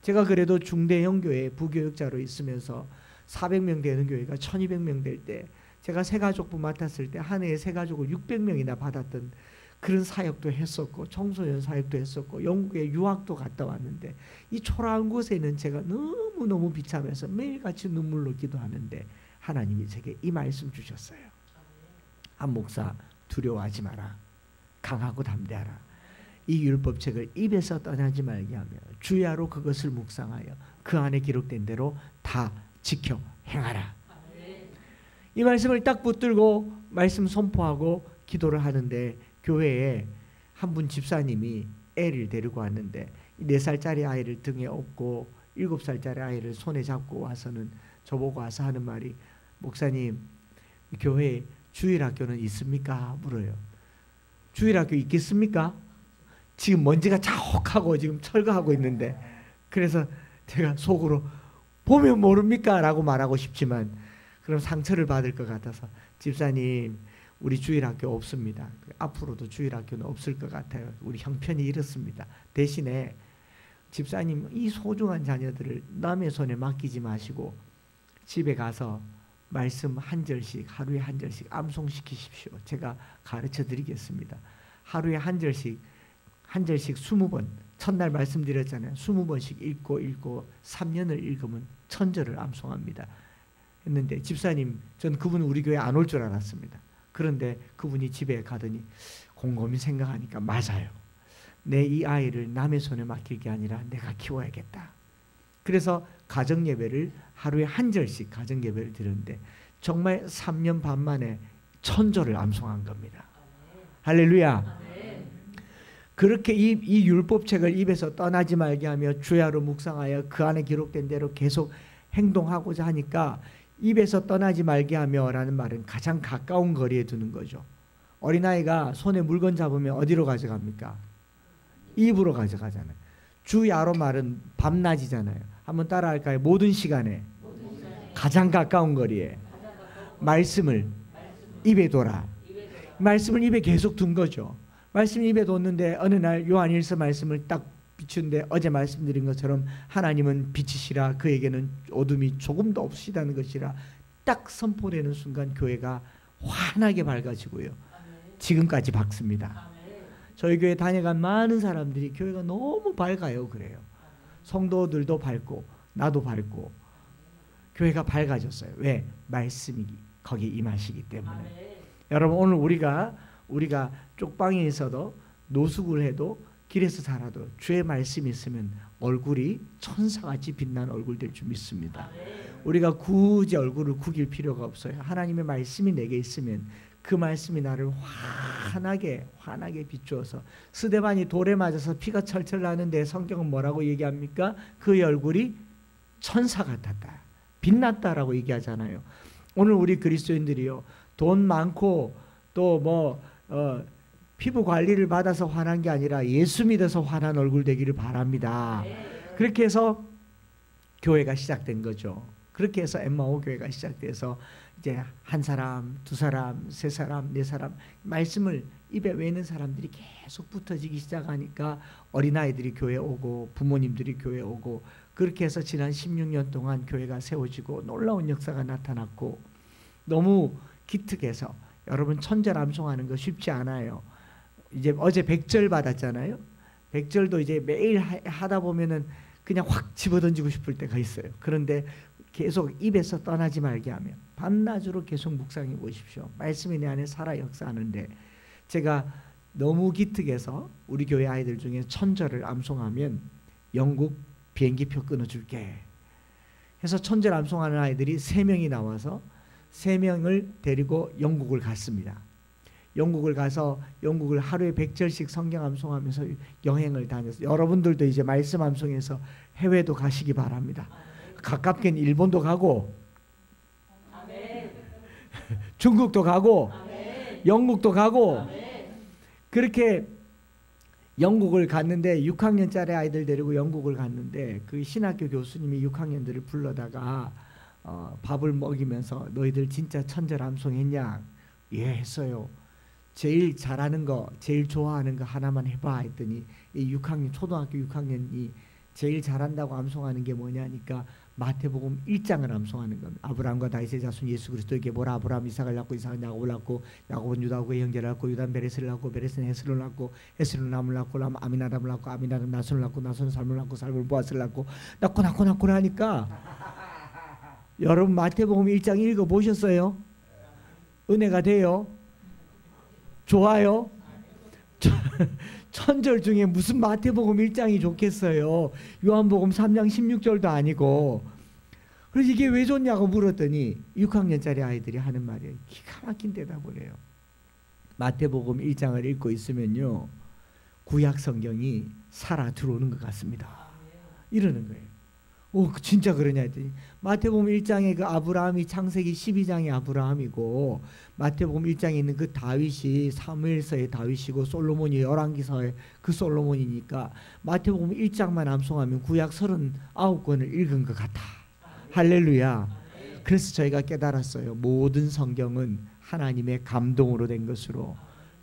제가 그래도 중대형 교회 부교육자로 있으면서 400명 되는 교회가 1200명 될 때 제가 새가족부 맡았을 때 한 해에 새가족을 600명이나 받았던 그런 사역도 했었고 청소년 사역도 했었고 영국에 유학도 갔다 왔는데 이 초라한 곳에는 제가 너무너무 비참해서 매일같이 눈물로 기도하는데 하나님이 제게 이 말씀 주셨어요. 한 목사 두려워하지 마라. 강하고 담대하라. 이 율법책을 입에서 떠나지 말게 하며 주야로 그것을 묵상하여 그 안에 기록된 대로 다 지켜 행하라. 이 말씀을 딱 붙들고 말씀 선포하고 기도를 하는데 교회에 한 분 집사님이 애를 데리고 왔는데 4살짜리 아이를 등에 업고 7살짜리 아이를 손에 잡고 와서는 저보고 와서 하는 말이, 목사님 교회에 주일학교는 있습니까? 물어요. 주일학교 있겠습니까? 지금 먼지가 자욱하고 지금 철거하고 있는데. 그래서 제가 속으로 보면 모릅니까? 라고 말하고 싶지만 그럼 상처를 받을 것 같아서, 집사님 우리 주일학교 없습니다. 앞으로도 주일학교는 없을 것 같아요. 우리 형편이 이렇습니다. 대신에 집사님 이 소중한 자녀들을 남의 손에 맡기지 마시고 집에 가서 말씀 한 절씩 하루에 한 절씩 암송시키십시오. 제가 가르쳐 드리겠습니다. 하루에 한 절씩 20번 첫날 말씀드렸잖아요. 20번씩 읽고 3년을 읽으면 천절을 암송합니다. 했는데 집사님, 전 그분 우리 교회 안 올 줄 알았습니다. 그런데 그분이 집에 가더니 곰곰이 생각하니까 맞아요. 내 이 아이를 남의 손에 맡길 게 아니라 내가 키워야겠다. 그래서 가정예배를 하루에 한 절씩 가정예배를 드렸는데 정말 3년 반 만에 천절을 암송한 겁니다. 할렐루야. 그렇게 이 율법책을 입에서 떠나지 말게 하며 주야로 묵상하여 그 안에 기록된 대로 계속 행동하고자 하니까 입에서 떠나지 말게 하며 라는 말은 가장 가까운 거리에 두는 거죠. 어린아이가 손에 물건 잡으면 어디로 가져갑니까? 입으로 가져가잖아요. 주야로 말은 밤낮이잖아요. 한번 따라 할까요? 모든 시간에 가장 가까운 거리에 말씀을 입에 둬라. 말씀을 입에 계속 둔 거죠. 말씀을 입에 뒀는데 어느 날 요한일서 말씀을 딱 비추는데 어제 말씀드린 것처럼 하나님은 빛이시라 그에게는 어둠이 조금도 없으시다는 것이라 딱 선포되는 순간 교회가 환하게 밝아지고요. 지금까지 밝습니다. 저희 교회 다녀간 많은 사람들이 교회가 너무 밝아요. 그래요. 성도들도 밝고 나도 밝고 교회가 밝아졌어요. 왜? 말씀이 거기 임하시기 때문에. 여러분 오늘 우리가 쪽방에 있어도 노숙을 해도 길에서 살아도 주의 말씀이 있으면 얼굴이 천사같이 빛나는 얼굴 될 줄 믿습니다. 우리가 굳이 얼굴을 구길 필요가 없어요. 하나님의 말씀이 내게 있으면 그 말씀이 나를 환하게 비추어서 스데반이 돌에 맞아서 피가 철철 나는데 성경은 뭐라고 얘기합니까? 그의 얼굴이 천사 같았다. 빛났다라고 얘기하잖아요. 오늘 우리 그리스도인들이요. 돈 많고 또 피부 관리를 받아서 환한 게 아니라 예수 믿어서 환한 얼굴 되기를 바랍니다. 그렇게 해서 교회가 시작된 거죠. 그렇게 해서 엠마오 교회가 시작돼서 이제 한 사람, 두 사람, 세 사람, 네 사람 말씀을 입에 외는 사람들이 계속 붙어지기 시작하니까 어린아이들이 교회 오고 부모님들이 교회 오고 그렇게 해서 지난 16년 동안 교회가 세워지고 놀라운 역사가 나타났고 너무 기특해서 여러분 천절 암송하는 거 쉽지 않아요. 이제 어제 100절 받았잖아요. 100절도 이제 매일 하다 보면은 그냥 확 집어던지고 싶을 때가 있어요. 그런데 계속 입에서 떠나지 말게 하며 밤낮으로 계속 묵상해 보십시오. 말씀이 내 안에 살아 역사하는데 제가 너무 기특해서 우리 교회 아이들 중에 천절을 암송하면 영국 비행기표 끊어줄게 해서 천절 암송하는 아이들이 3명이 나와서 3명을 데리고 영국을 갔습니다. 영국을 가서 영국을 하루에 100절씩 성경 암송하면서 여행을 다녔어요. 여러분들도 이제 말씀 암송해서 해외도 가시기 바랍니다. 가깝게는 일본도 가고 중국도 가고 영국도 가고 그렇게 영국을 갔는데 6학년짜리 아이들 데리고 영국을 갔는데 그 신학교 교수님이 6학년들을 불러다가 밥을 먹이면서 너희들 진짜 천절 암송했냐? 예 했어요. 제일 잘하는 거 제일 좋아하는 거 하나만 해봐 했더니 이 6학년 초등학교 6학년이 제일 잘한다고 암송하는 게 뭐냐니까 마태복음 1장을 암송하는 겁니다. 아브라함과 다윗의 자손 예수 그리스도에게 보라. 아브라함 이삭을 낳고 이삭은 야곱을 낳고 야곱은 유다와 그의 형제를 낳고 유다는 베레스를 낳고 베레스는 헤스를 낳고 헤스는 람을 낳고 람 아미나답을 낳고 아미나답은 나손을 낳고 나손은 살을 낳고 살을 보아스를 낳고 낳고 하니까 여러분 마태복음 1장 읽어보셨어요? 은혜가 돼요? 좋아요? 천절 중에 무슨 마태복음 1장이 좋겠어요. 요한복음 3장 16절도 아니고. 그래서 이게 왜 좋냐고 물었더니 6학년짜리 아이들이 하는 말이에요. 기가 막힌 대답을 해요. 마태복음 1장을 읽고 있으면요 구약 성경이 살아 들어오는 것 같습니다. 이러는 거예요. 오, 진짜 그러냐 했더니 마태복음 1장에 그 아브라함이 창세기 12장의 아브라함이고 마태복음 1장에 있는 그 다윗이 사무엘서의 다윗이고 솔로몬이 열왕기서의 그 솔로몬이니까 마태복음 1장만 암송하면 구약 39권을 읽은 것 같아. 할렐루야. 그래서 저희가 깨달았어요. 모든 성경은 하나님의 감동으로 된 것으로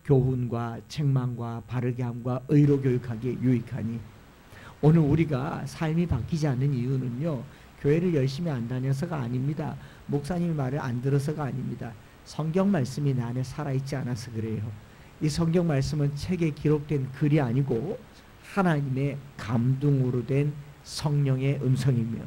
교훈과 책망과 바르게 함과 의로 교육하기에 유익하니 오늘 우리가 삶이 바뀌지 않는 이유는요 교회를 열심히 안 다녀서가 아닙니다. 목사님의 말을 안 들어서가 아닙니다. 성경 말씀이 내 안에 살아있지 않아서 그래요. 이 성경 말씀은 책에 기록된 글이 아니고 하나님의 감동으로 된 성령의 음성이며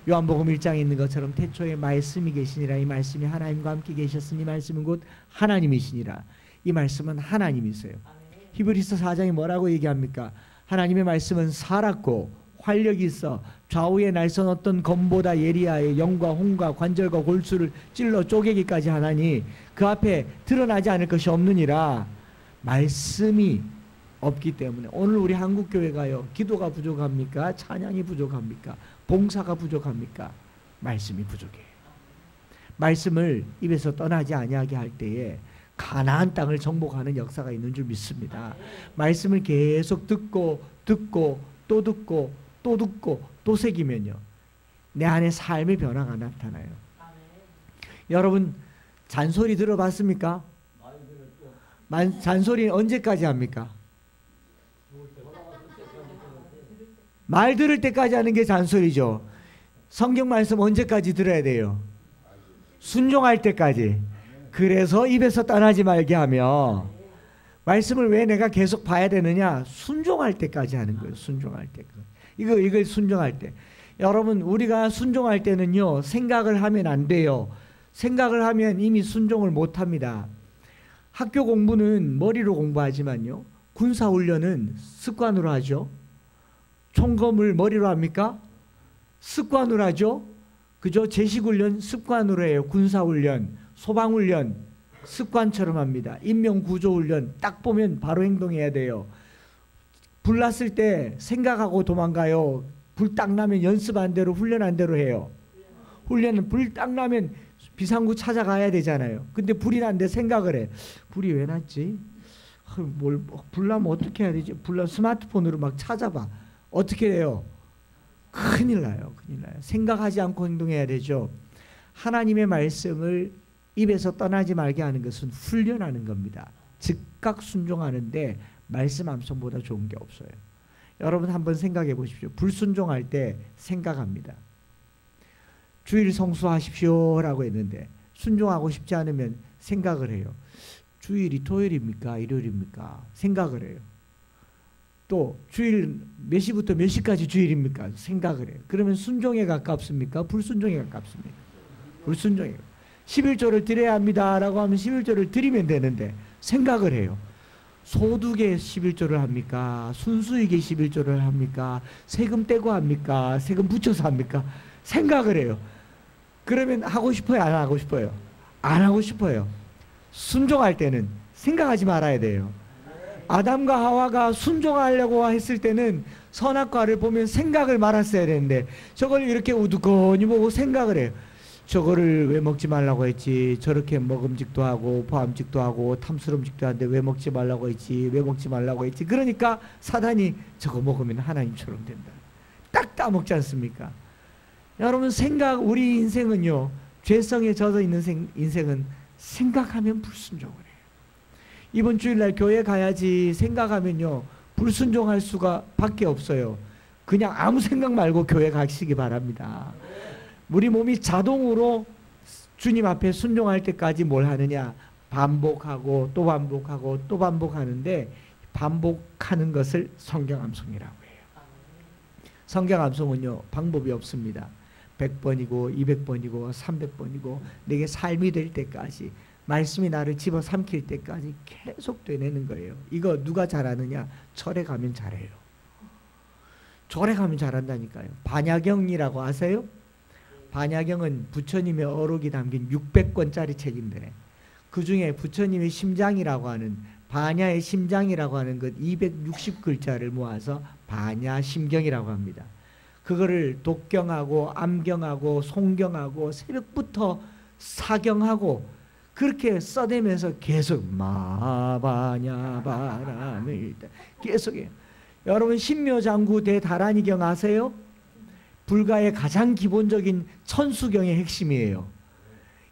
요한복음 1장에 있는 것처럼 태초에 말씀이 계시니라. 이 말씀이 하나님과 함께 계셨으니 말씀은 곧 하나님이시니라. 이 말씀은 하나님이세요. 히브리서 4장이 뭐라고 얘기합니까? 하나님의 말씀은 살았고 활력이 있어 좌우에 날선 어떤 검보다 예리하여 영과 홍과 관절과 골수를 찔러 쪼개기까지 하나니 그 앞에 드러나지 않을 것이 없느니라. 말씀이 없기 때문에 오늘 우리 한국교회가요, 기도가 부족합니까? 찬양이 부족합니까? 봉사가 부족합니까? 말씀이 부족해요. 말씀을 입에서 떠나지 아니하게 할 때에 가나안 땅을 정복하는 역사가 있는 줄 믿습니다. 말씀을 계속 듣고 또 듣고 또 듣고 또 새기면요, 내 안에 삶의 변화가 나타나요. 여러분 잔소리 들어봤습니까? 잔소리는 언제까지 합니까? 말 들을 때까지 하는 게 잔소리죠. 성경 말씀 언제까지 들어야 돼요? 순종할 때까지. 그래서 입에서 떠나지 말게 하며, 말씀을 왜 내가 계속 봐야 되느냐? 순종할 때까지 하는 거예요. 순종할 때까지. 이걸 순종할 때. 여러분 우리가 순종할 때는요, 생각을 하면 안 돼요. 생각을 하면 이미 순종을 못 합니다. 학교 공부는 머리로 공부하지만요, 군사훈련은 습관으로 하죠. 총검을 머리로 합니까? 습관으로 하죠. 그죠? 제식훈련 습관으로 해요. 군사훈련, 소방훈련 습관처럼 합니다. 인명구조훈련 딱 보면 바로 행동해야 돼요. 불 났을 때 생각하고 도망가요? 불 딱 나면 연습한 대로 훈련한 대로 해요? 훈련은 불 딱 나면 비상구 찾아가야 되잖아요. 근데 불이 났는데 생각을 해. 불이 왜 났지? 불 나면 어떻게 해야 되지? 불 나면 스마트폰으로 막 찾아봐. 어떻게 해요? 큰일 나요. 큰일 나요. 생각하지 않고 행동해야 되죠. 하나님의 말씀을 입에서 떠나지 말게 하는 것은 훈련하는 겁니다. 즉각 순종하는데 말씀 암송보다 좋은 게 없어요. 여러분 한번 생각해 보십시오. 불순종할 때 생각합니다. 주일 성수하십시오라고 했는데 순종하고 싶지 않으면 생각을 해요. 주일이 토요일입니까? 일요일입니까? 생각을 해요. 또 주일 몇 시부터 몇 시까지 주일입니까? 생각을 해요. 그러면 순종에 가깝습니까? 불순종에 가깝습니까? 불순종에. 11조를 드려야 합니다라고 하면 11조를 드리면 되는데 생각을 해요. 소득에 11조를 합니까? 순수익에 11조를 합니까? 세금 떼고 합니까? 세금 붙여서 합니까? 생각을 해요. 그러면 하고 싶어요? 안 하고 싶어요? 안 하고 싶어요. 순종할 때는 생각하지 말아야 돼요. 아담과 하와가 순종하려고 했을 때는 선악과를 보면 생각을 말았어야 되는데 저걸 이렇게 우두커니 보고 생각을 해요. 저거를 왜 먹지 말라고 했지? 저렇게 먹음직도 하고 포함직도 하고 탐스러움직도 하는데 왜 먹지 말라고 했지? 왜 먹지 말라고 했지? 그러니까 사단이 저거 먹으면 하나님처럼 된다. 딱 따먹지 않습니까? 여러분 우리 인생은요, 죄성에 젖어 있는 인생은 생각하면 불순종을 해요. 이번 주일날 교회 가야지 생각하면요, 불순종할 수가 밖에 없어요. 그냥 아무 생각 말고 교회 가시기 바랍니다. 우리 몸이 자동으로 주님 앞에 순종할 때까지 뭘 하느냐? 반복하고 또 반복하고 또 반복하는데, 반복하는 것을 성경암송이라고 해요. 성경암송은요, 방법이 없습니다. 100번이고 200번이고 300번이고 내게 삶이 될 때까지, 말씀이 나를 집어삼킬 때까지 계속 되뇌는 거예요. 이거 누가 잘하느냐? 절에 가면 잘해요. 절에 가면 잘한다니까요. 반야경이라고 아세요? 반야경은 부처님의 어록이 담긴 600권짜리 책인데 그 중에 부처님의 심장이라고 하는, 반야의 심장이라고 하는 것 260글자를 모아서 반야심경이라고 합니다. 그거를 독경하고 암경하고 송경하고 새벽부터 사경하고 그렇게 써대면서 계속 마바냐 바람을 계속해요. 여러분 신묘장구 대다란이경 아세요? 불가의 가장 기본적인 천수경의 핵심이에요.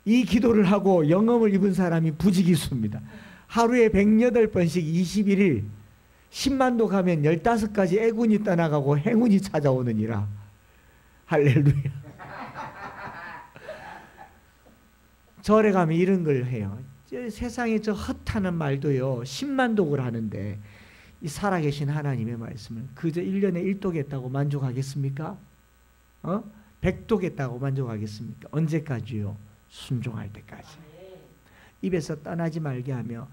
이 기도를 하고 영험을 입은 사람이 부지기수입니다. 하루에 108번씩 21일 10만도 가면 15가지 애군이 떠나가고 행운이 찾아오느니라. 할렐루야. 절에 가면 이런 걸 해요. 세상에 저 헛하는 말도요 10만독을 하는데 이 살아계신 하나님의 말씀을 그저 1년에 1독 했다고 만족하겠습니까? 100 백독했다고 만족하겠습니까? 언제까지요? 순종할 때까지. 입에서 떠나지 말게 하며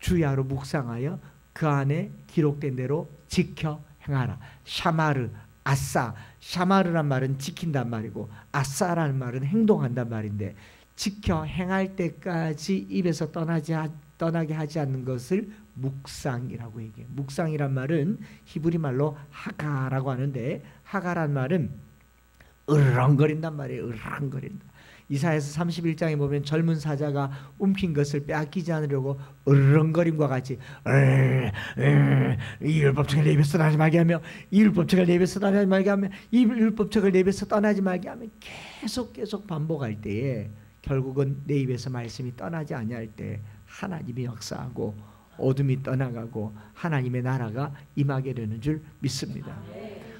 주야로 묵상하여 그 안에 기록된 대로 지켜 행하라. 샤마르, 아싸. 샤마르란 말은 지킨단 말이고 아싸라는 말은 행동한단 말인데, 지켜 행할 때까지 입에서 떠나게 하지 않는 것을 묵상이라고 얘기해요. 묵상이란 말은 히브리 말로 하가라고 하는데, 하가란 말은 으르렁거린단 말이에요. 으르렁거린다. 이사야서 31장에 보면 젊은 사자가 움킨 것을 빼앗기지 않으려고 으르렁거림과 같이 이 율법책을 내 입에서 떠나지 말게 하며, 이 율법책을 내 입에서 떠나지 말게 하며, 이 율법책을 내 입에서 떠나지 말게 하며 계속 반복할 때에 결국은 내 입에서 말씀이 떠나지 아니할 때 하나님이 역사하고 어둠이 떠나가고 하나님의 나라가 임하게 되는 줄 믿습니다.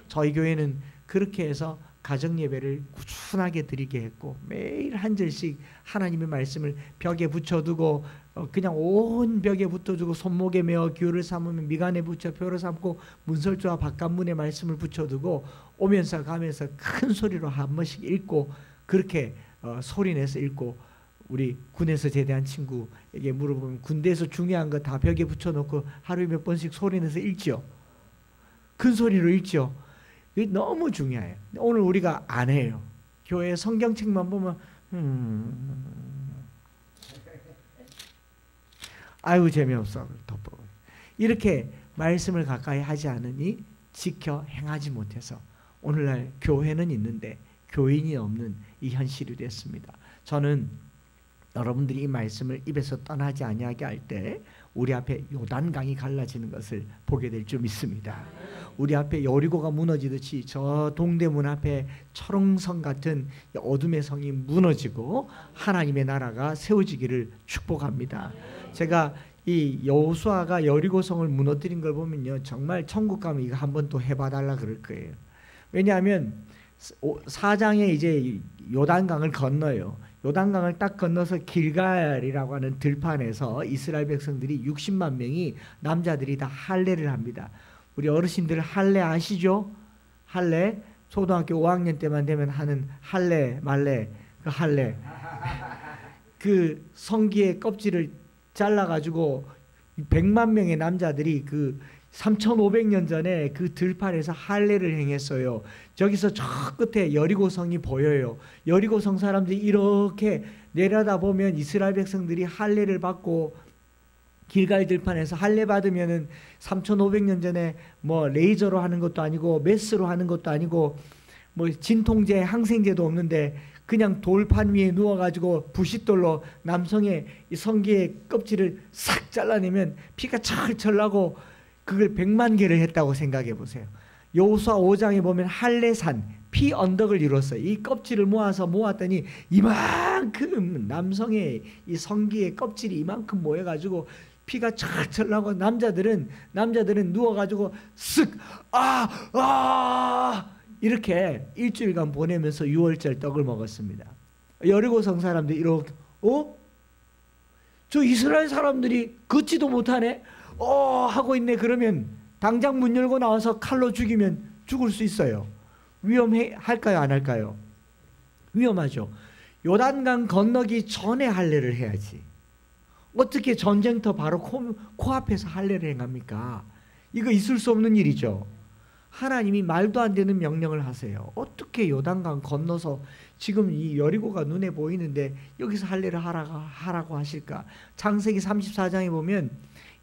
저희 교회는 그렇게 해서 가정 예배를 꾸준하게 드리게 했고, 매일 한 절씩 하나님의 말씀을 벽에 붙여두고, 그냥 온 벽에 붙여두고 손목에 메어 규를 삼으면 미간에 붙여 표를 삼고, 문설주와 바깥문에 말씀을 붙여두고 오면서 가면서 큰 소리로 한 번씩 읽고, 그렇게 소리내서 읽고, 우리 군에서 제대한 친구에게 물어보면 군대에서 중요한 거 다 벽에 붙여놓고 하루에 몇 번씩 소리내서 읽죠. 큰 소리로 읽죠. 너무 중요해요. 오늘 우리가 안 해요. 교회 성경책만 보면 아유 재미없어 덮어. 이렇게 말씀을 가까이 하지 않으니 지켜 행하지 못해서 오늘날 교회는 있는데 교인이 없는 이 현실이 됐습니다. 저는 여러분들이 이 말씀을 입에서 떠나지 아니하게 할 때 우리 앞에 요단강이 갈라지는 것을 보게 될 줄 믿습니다. 우리 앞에 여리고가 무너지듯이 저 동대문 앞에 철옹성 같은 어둠의 성이 무너지고 하나님의 나라가 세워지기를 축복합니다. 제가 이 여호수아가 여리고성을 무너뜨린 걸 보면요, 정말 천국 가면 이거 한번 또 해봐달라 그럴 거예요. 왜냐하면 4장에 이제 요단강을 건너요. 요단강을 딱 건너서 길갈이라고 하는 들판에서 이스라엘 백성들이 60만 명이 남자들이 다 할례를 합니다. 우리 어르신들 할례 아시죠? 할례 초등학교 5학년 때만 되면 하는 할례 말례, 그 할례, 그 성기의 껍질을 잘라가지고 100만 명의 남자들이 그 3500년 전에 그 들판에서 할례를 행했어요. 저기서 저 끝에 여리고성이 보여요. 여리고성 사람들이 이렇게 내려다보면 이스라엘 백성들이 할례를 받고, 길갈 들판에서 할례 받으면은 3500년 전에 뭐 레이저로 하는 것도 아니고 메스로 하는 것도 아니고 뭐 진통제, 항생제도 없는데 그냥 돌판 위에 누워가지고 부싯돌로 남성의 이 성기의 껍질을 싹 잘라내면 피가 철철 나고, 그걸 100만 개를 했다고 생각해 보세요. 여호수아 5장에 보면 할례산, 피 언덕을 이뤘어요. 이 껍질을 모았더니 이만큼 남성의 이 성기의 껍질이 이만큼 모여가지고 피가 철철 나고, 남자들은 누워가지고 쓱 이렇게 일주일간 보내면서 6월절 떡을 먹었습니다. 여리고성 사람들이 이렇게 저 이스라엘 사람들이 걷지도 못하네? 하고 있네. 그러면 당장 문 열고 나와서 칼로 죽이면 죽을 수 있어요. 위험할까요? 안 할까요? 위험하죠. 요단강 건너기 전에 할례를 해야지. 어떻게 전쟁터 바로 코앞에서 할례를 행합니까? 이거 있을 수 없는 일이죠. 하나님이 말도 안 되는 명령을 하세요. 어떻게 요단강 건너서 지금 이 여리고가 눈에 보이는데 여기서 할례를 하라고 하실까? 창세기 34장에 보면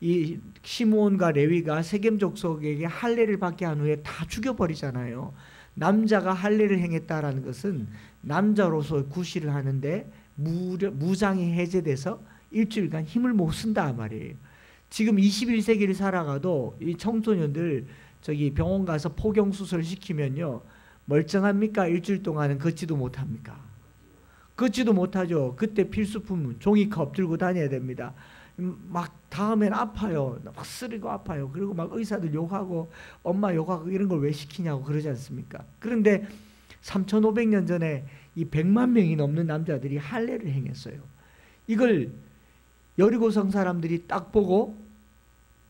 이 시므온과 레위가 세겜 족속에게 할례를 받게 한 후에 다 죽여버리잖아요. 남자가 할례를 행했다라는 것은 남자로서 구실을 하는데 무장이 해제돼서 일주일간 힘을 못 쓴다 말이에요. 지금 21세기를 살아가도 이 청소년들 저기 병원 가서 포경 수술 시키면요, 멀쩡합니까? 일주일 동안은 걷지도 못합니까? 걷지도 못하죠. 그때 필수품 종이컵 들고 다녀야 됩니다. 막 다음엔 아파요. 막 쓰리고 아파요. 그리고 막 의사들 욕하고 엄마 욕하고 이런 걸 왜 시키냐고 그러지 않습니까? 그런데 3500년 전에 이 100만 명이 넘는 남자들이 할례를 행했어요. 이걸 여리고성 사람들이 딱 보고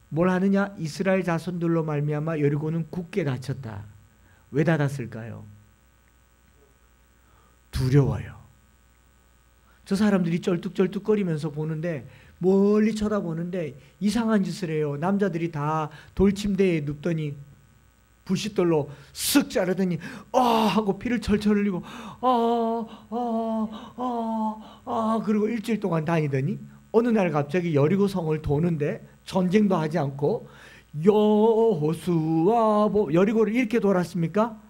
뭘 하느냐? 이스라엘 자손들로 말미암아 여리고는 굳게 닫혔다. 왜 닫았을까요? 두려워요. 저 사람들이 쩔뚝쩔뚝거리면서 보는데, 멀리 쳐다보는데 이상한 짓을 해요. 남자들이 다 돌침대에 눕더니 불싯돌로 쓱 자르더니 하고 피를 철철 흘리고 그리고 일주일 동안 다니더니 어느 날 갑자기 여리고성을 도는데 전쟁도 하지 않고 여호수아 여리고를 이렇게 돌았습니까?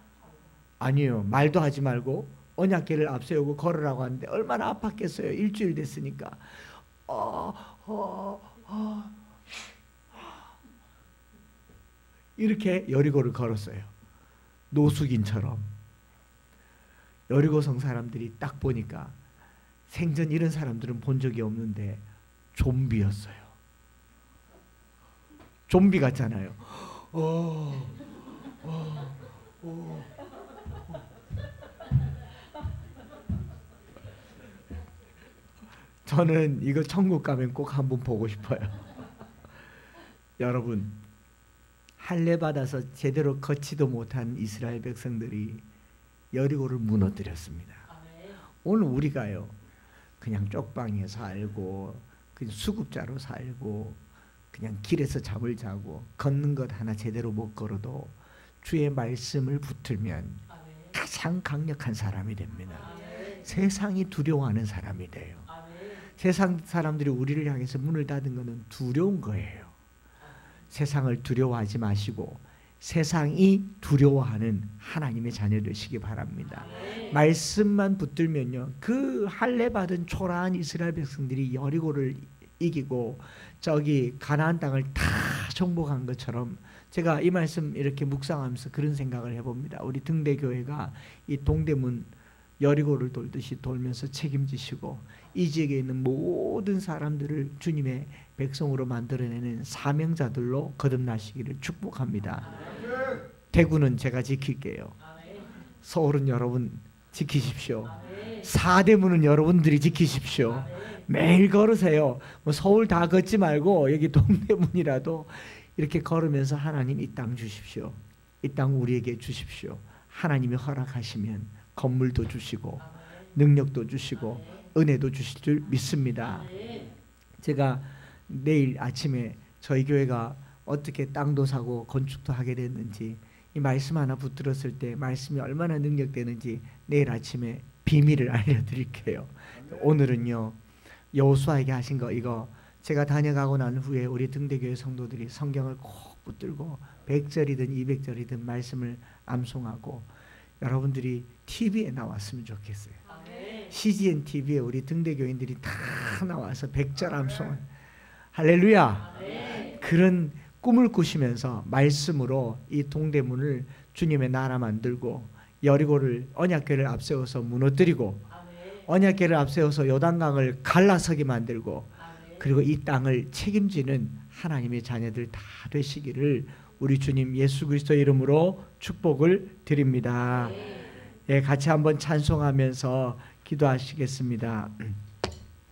아니요. 말도 하지 말고 언약궤를 앞세우고 걸으라고 하는데 얼마나 아팠겠어요. 일주일 됐으니까. 이렇게 여리고를 걸었어요. 노숙인처럼. 여리고성 사람들이 딱 보니까 생전 이런 사람들은 본 적이 없는데 좀비였어요. 좀비 같잖아요. 저는 이거 천국 가면 꼭 한번 보고 싶어요. 여러분, 할례 받아서 제대로 걷지도 못한 이스라엘 백성들이 여리고를 무너뜨렸습니다. 오늘 우리가요, 그냥 쪽방에 살고 그냥 수급자로 살고 그냥 길에서 잠을 자고 걷는 것 하나 제대로 못 걸어도 주의 말씀을 붙들면 가장 강력한 사람이 됩니다. 세상이 두려워하는 사람이 돼요. 세상 사람들이 우리를 향해서 문을 닫은 것은 두려운 거예요. 세상을 두려워하지 마시고 세상이 두려워하는 하나님의 자녀 되시기 바랍니다. 말씀만 붙들면요, 그 할례 받은 초라한 이스라엘 백성들이 여리고를 이기고 저기 가나안 땅을 다 정복한 것처럼, 제가 이 말씀 이렇게 묵상하면서 그런 생각을 해봅니다. 우리 등대교회가 이 동대문 여리고를 돌듯이 돌면서 책임지시고 이 지역에 있는 모든 사람들을 주님의 백성으로 만들어내는 사명자들로 거듭나시기를 축복합니다. 대구는 제가 지킬게요. 서울은 여러분 지키십시오. 사대문은 여러분들이 지키십시오. 매일 걸으세요. 뭐 서울 다 걷지 말고 여기 동대문이라도 이렇게 걸으면서 하나님 이 땅 주십시오. 이 땅 우리에게 주십시오. 하나님이 허락하시면 건물도 주시고 능력도 주시고 은혜도 주실 줄 믿습니다. 제가 내일 아침에 저희 교회가 어떻게 땅도 사고 건축도 하게 됐는지, 이 말씀 하나 붙들었을 때 말씀이 얼마나 능력되는지 내일 아침에 비밀을 알려드릴게요. 오늘은요, 여호수아에게 하신 거, 이거 제가 다녀가고 난 후에 우리 등대교회 성도들이 성경을 꼭 붙들고 100절이든 200절이든 말씀을 암송하고 여러분들이 TV에 나왔으면 좋겠어요. CGN TV에 우리 등대교인들이 다 나와서 100절 암송을, 할렐루야. 그런 꿈을 꾸시면서 말씀으로 이 동대문을 주님의 나라 만들고 여리고를 언약궤를 앞세워서 무너뜨리고 언약궤를 앞세워서 요단강을 갈라서게 만들고 그리고 이 땅을 책임지는 하나님의 자녀들 다 되시기를 우리 주님 예수 그리스도의 이름으로 축복을 드립니다. 예, 같이 한번 찬송하면서 기도하시겠습니다.